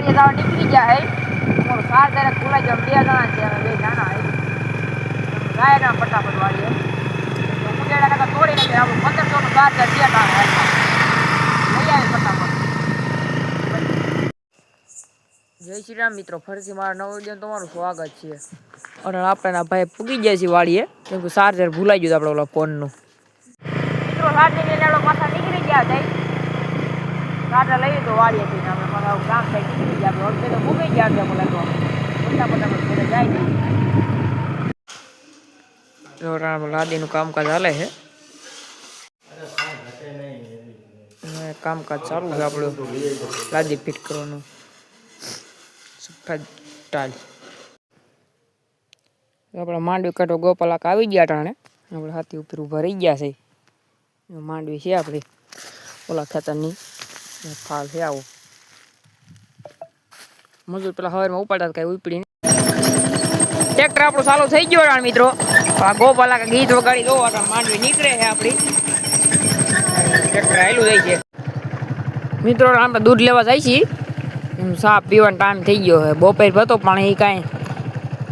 વાડીએ જવા નીકળી ગયા હે તમારું સાર ત્યારે ખુલાઈ જાય 2 જણા છે અમે 2 જણા હે જાય ના ફટાફટ વાડીએ તો ઉડેડા કાકા તોડી નાખે આપણું 1500 નું સાર છે લઈ આવે ફટાફટ જય શ્રી રામ મિત્રો ફરીથી મારા નવો વિડીયો તમારું સ્વાગત છે અને આપણે ભાઈ પૂગી ગયા છે વાડીએ કેમ કે ચાર્જર ભૂલાઈ ગયું આપણે ઓલા ફોનનું મિત્રો ચાર્જર લઈને પાછા નીકળી ગયા જાય ચાર્જર લઈ તો વાડીએ થઈને અમે પાછા ગામ સાઈડ નીકળી ગયા આપણે તો ભૂગી ગયા છે મને તો ફટાફટ જાય તો લાદીનું કામકાજ હાલે છે કામકાજ ચાલુ છે આપણું લાદી ફિટ કરવાનું સફેદ ટાલ આપણે માંડવી કાઢો ગોપાલાક આવી ગયા ટાણે આપણે હાથી ઉપર ઊભા રહી ગયા છે માંડવી છે આપણી ઓલા ખેતરની ફાલ છે આવો મજૂર પેલા હવારમાં ઉપાડતા કઈ ઉપડી ટ્રેક્ટર આપણું ચાલુ થઈ ગયો ટાણ મિત્રો આ ગોપાલાક ગીત વગાડી દો માંડવી નીકળે છે આપણી ટ્રેક્ટર આવેલું જાય છે મિત્રો આપણે દૂધ લેવા જાય છીએ એમ સાપ પીવાનો ટાઈમ થઈ ગયો છે બપોર હતો પણ એ કાંઈ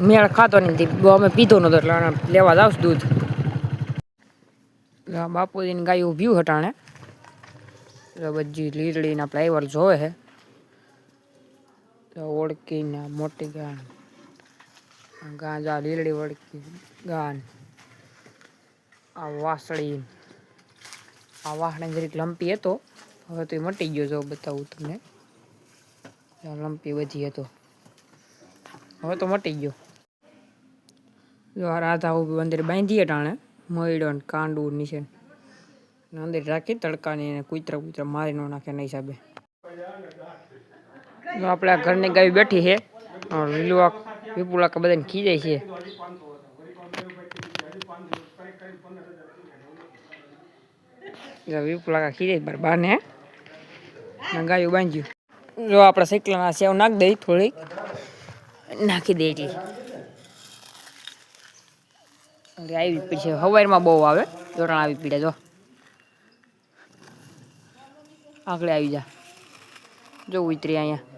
મેળ ખાતો નથી અમે પીધો નતો એટલે લેવા જાવ દૂધ બાપુજીની ગાય ઊભી હટાણે બધી લીરડીના પ્લાયવર જોવે છે ઓળકીના મોટી ગાન ગાંજા લીરડી વળકી ગાન આ વાસળી આ વાસણે જરીક લંપી હતો હવે તો એ મટી ગયો જો બતાવું તમને લંપી વધી હતો હવે તો મટી ગયો જો આ રાધા ઉભી અંદર બાંધીએ ટાણે મયડો ને કાંડું નીચે અંદર રાખી તડકાની એને કૂતરા મારી ન નાખે એના હિસાબે આપણે ઘરની ગાય બેઠી છે લીલું વિપુલા કે બધાને ખીજાય છે વિપુલા ખીજાય બાને ગાયું બાંધ્યું જો આપણે શેકલાના સેવ નાખી દઈ થોડીક નાખી દે એટલી આવી પછી હવારમાં બહુ આવે જોરણ આવી પીડે જો આગળ આવી જા જો ઉતરી અહીંયા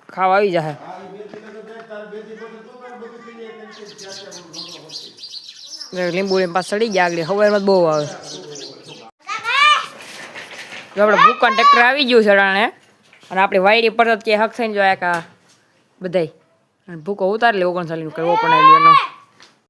ખાવા આવી જાય લીંબુ પાસ ચડી ગયા આગળ હવારમાં બહુ આવે જો આપણે ભૂકાન ટ્રેક્ટર આવી ગયું છે અને આપણી વાયરી પર કે હક થઈને જોયા કા બધાય ભૂકો ઉતારી લે 39 કરવો પણ આવી એનો